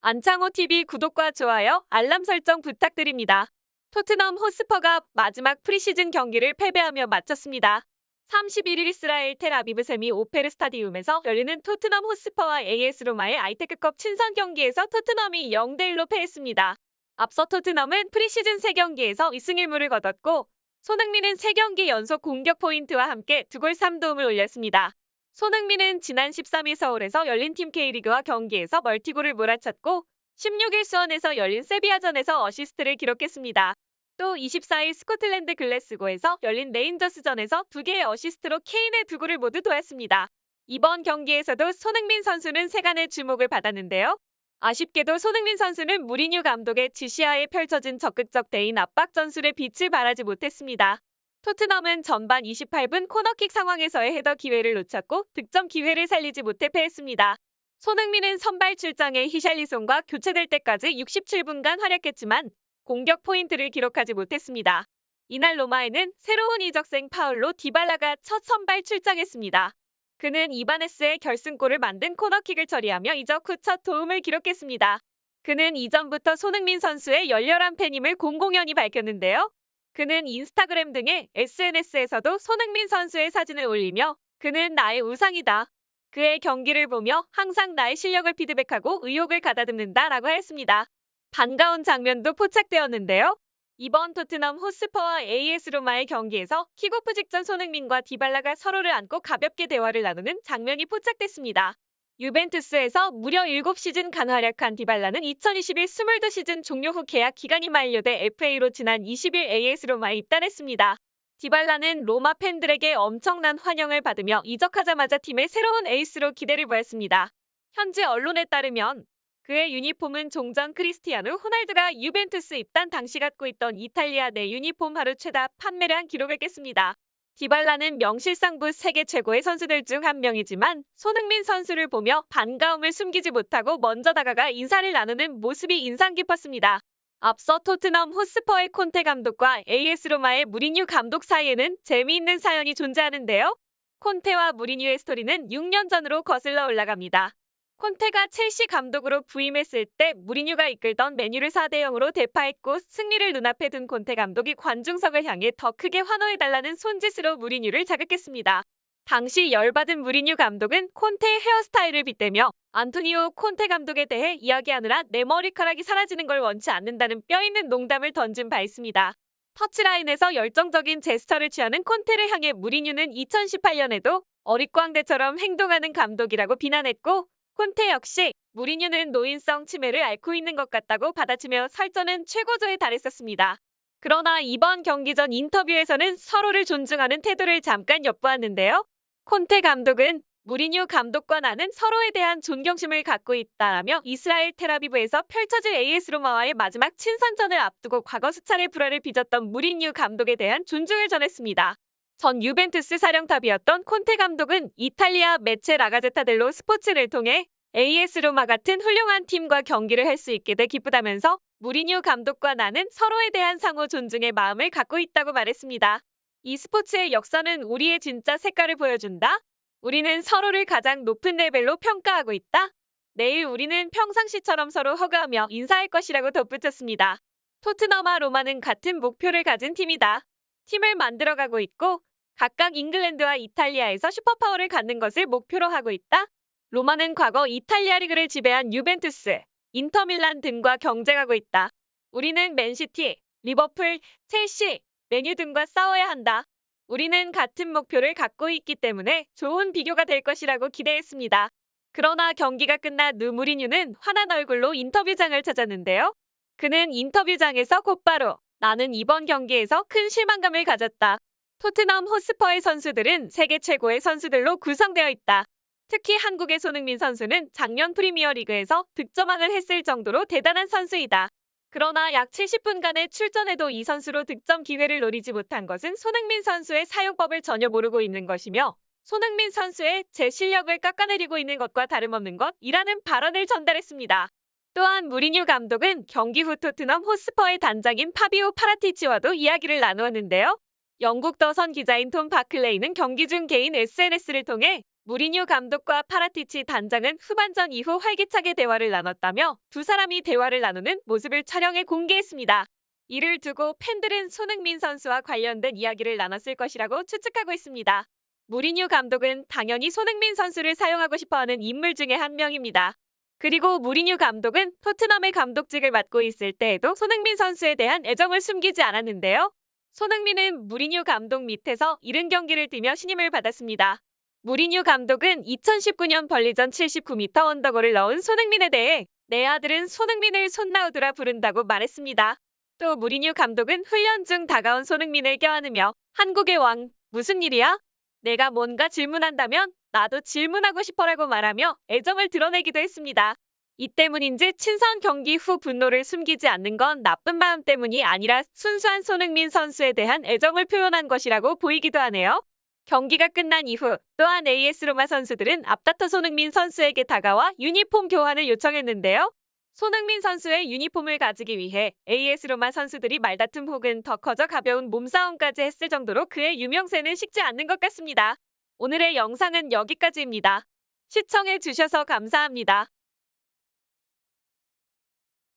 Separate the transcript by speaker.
Speaker 1: 안창호 TV 구독과 좋아요, 알람 설정 부탁드립니다. 토트넘 호스퍼가 마지막 프리시즌 경기를 패배하며 마쳤습니다. 31일 이스라엘 텔아비브 세미 오페르 스타디움에서 열리는 토트넘 호스퍼와 AS 로마의 아이테크컵 친선 경기에서 토트넘이 0대1로 패했습니다. 앞서 토트넘은 프리시즌 3경기에서 2승 1무를 거뒀고 손흥민은 3경기 연속 공격 포인트와 함께 2골 3도움을 올렸습니다. 손흥민은 지난 13일 서울에서 열린 팀 K리그와 경기에서 멀티골을 몰아쳤고 16일 수원에서 열린 세비야전에서 어시스트를 기록했습니다. 또 24일 스코틀랜드 글래스고에서 열린 레인저스전에서 2개의 어시스트로 케인의 2골을 모두 도왔습니다. 이번 경기에서도 손흥민 선수는 세간의 주목을 받았는데요. 아쉽게도 손흥민 선수는 무리뉴 감독의 지시하에 펼쳐진 적극적 대인 압박 전술에 빛을 발하지 못했습니다. 토트넘은 전반 28분 코너킥 상황에서의 헤더 기회를 놓쳤고 득점 기회를 살리지 못해 패했습니다. 손흥민은 선발 출장에 히샬리송과 교체될 때까지 67분간 활약했지만 공격 포인트를 기록하지 못했습니다. 이날 로마에는 새로운 이적생 파울로 디발라가 첫 선발 출장했습니다. 그는 이바네스의 결승골을 만든 코너킥을 처리하며 이적 후 첫 도움을 기록했습니다. 그는 이전부터 손흥민 선수의 열렬한 팬임을 공공연히 밝혔는데요. 그는 인스타그램 등의 SNS에서도 손흥민 선수의 사진을 올리며 그는 나의 우상이다. 그의 경기를 보며 항상 나의 실력을 피드백하고 의욕을 가다듬는다 라고 했습니다. 반가운 장면도 포착되었는데요. 이번 토트넘 호스퍼와 AS 로마의 경기에서 킥오프 직전 손흥민과 디발라가 서로를 안고 가볍게 대화를 나누는 장면이 포착됐습니다. 유벤투스에서 무려 7시즌간 활약한 디발라는 2021 22시즌 종료 후 계약 기간이 만료돼 FA로 지난 20일 AS 로마에 입단했습니다. 디발라는 로마 팬들에게 엄청난 환영을 받으며 이적하자마자 팀의 새로운 에이스로 기대를 모았습니다. 현지 언론에 따르면 그의 유니폼은 종전 크리스티아누 호날두가 유벤투스 입단 당시 갖고 있던 이탈리아 내 유니폼 하루 최다 판매량 기록을 깼습니다. 디발라는 명실상부 세계 최고의 선수들 중 한 명이지만 손흥민 선수를 보며 반가움을 숨기지 못하고 먼저 다가가 인사를 나누는 모습이 인상 깊었습니다. 앞서 토트넘 호스퍼의 콘테 감독과 AS 로마의 무리뉴 감독 사이에는 재미있는 사연이 존재하는데요. 콘테와 무리뉴의 스토리는 6년 전으로 거슬러 올라갑니다. 콘테가 첼시 감독으로 부임했을 때 무리뉴가 이끌던 맨유를 4대0으로 대파했고 승리를 눈앞에 둔 콘테 감독이 관중석을 향해 더 크게 환호해달라는 손짓으로 무리뉴를 자극했습니다. 당시 열받은 무리뉴 감독은 콘테의 헤어스타일을 빗대며 안토니오 콘테 감독에 대해 이야기하느라 내 머리카락이 사라지는 걸 원치 않는다는 뼈있는 농담을 던진 바 있습니다. 터치라인에서 열정적인 제스처를 취하는 콘테를 향해 무리뉴는 2018년에도 어릿광대처럼 행동하는 감독이라고 비난했고 콘테 역시 무리뉴는 노인성 치매를 앓고 있는 것 같다고 받아치며 설전은 최고조에 달했었습니다. 그러나 이번 경기 전 인터뷰에서는 서로를 존중하는 태도를 잠깐 엿보았는데요. 콘테 감독은 무리뉴 감독과 나는 서로에 대한 존경심을 갖고 있다라며 이스라엘 텔아비브에서 펼쳐질 AS 로마와의 마지막 친선전을 앞두고 과거 수차례 불화를 빚었던 무리뉴 감독에 대한 존중을 전했습니다. 전 유벤투스 사령탑이었던 콘테 감독은 이탈리아 매체 라가제타델로 스포츠를 통해 AS 로마 같은 훌륭한 팀과 경기를 할 수 있게 돼 기쁘다면서 무리뉴 감독과 나는 서로에 대한 상호 존중의 마음을 갖고 있다고 말했습니다. 이 스포츠의 역사는 우리의 진짜 색깔을 보여준다. 우리는 서로를 가장 높은 레벨로 평가하고 있다. 내일 우리는 평상시처럼 서로 허그하며 인사할 것이라고 덧붙였습니다. 토트넘과 로마는 같은 목표를 가진 팀이다. 팀을 만들어가고 있고 각각 잉글랜드와 이탈리아에서 슈퍼파워를 갖는 것을 목표로 하고 있다. 로마는 과거 이탈리아 리그를 지배한 유벤투스, 인터밀란 등과 경쟁하고 있다. 우리는 맨시티, 리버풀, 첼시, 맨유 등과 싸워야 한다. 우리는 같은 목표를 갖고 있기 때문에 좋은 비교가 될 것이라고 기대했습니다. 그러나 경기가 끝난 후 무리뉴는 환한 얼굴로 인터뷰장을 찾았는데요. 그는 인터뷰장에서 곧바로 나는 이번 경기에서 큰 실망감을 가졌다. 토트넘 호스퍼의 선수들은 세계 최고의 선수들로 구성되어 있다. 특히 한국의 손흥민 선수는 작년 프리미어리그에서 득점왕을 했을 정도로 대단한 선수이다. 그러나 약 70분간의 출전에도 이 선수로 득점 기회를 노리지 못한 것은 손흥민 선수의 사용법을 전혀 모르고 있는 것이며 손흥민 선수의 제 실력을 깎아내리고 있는 것과 다름없는 것이라는 발언을 전달했습니다. 또한 무리뉴 감독은 경기 후 토트넘 호스퍼의 단장인 파비오 파라티치와도 이야기를 나누었는데요. 영국 더선 기자인 톰 바클레이는 경기 중 개인 SNS를 통해 무리뉴 감독과 파라티치 단장은 후반전 이후 활기차게 대화를 나눴다며 두 사람이 대화를 나누는 모습을 촬영해 공개했습니다. 이를 두고 팬들은 손흥민 선수와 관련된 이야기를 나눴을 것이라고 추측하고 있습니다. 무리뉴 감독은 당연히 손흥민 선수를 사용하고 싶어하는 인물 중에 한 명입니다. 그리고 무리뉴 감독은 토트넘의 감독직을 맡고 있을 때에도 손흥민 선수에 대한 애정을 숨기지 않았는데요. 손흥민은 무리뉴 감독 밑에서 70경기를 뛰며 신임을 받았습니다. 무리뉴 감독은 2019년 벌리전 79m 언더골을 넣은 손흥민에 대해 내 아들은 손흥민을 손나우드라 부른다고 말했습니다. 또 무리뉴 감독은 훈련 중 다가온 손흥민을 껴안으며 한국의 왕, 무슨 일이야? 내가 뭔가 질문한다면 나도 질문하고 싶어라고 말하며 애정을 드러내기도 했습니다. 이 때문인지 친선 경기 후 분노를 숨기지 않는 건 나쁜 마음 때문이 아니라 순수한 손흥민 선수에 대한 애정을 표현한 것이라고 보이기도 하네요. 경기가 끝난 이후 또한 AS 로마 선수들은 앞다퉈 손흥민 선수에게 다가와 유니폼 교환을 요청했는데요. 손흥민 선수의 유니폼을 가지기 위해 AS 로마 선수들이 말다툼 혹은 더 커져 가벼운 몸싸움까지 했을 정도로 그의 유명세는 식지 않는 것 같습니다. 오늘의 영상은 여기까지입니다. 시청해주셔서 감사합니다.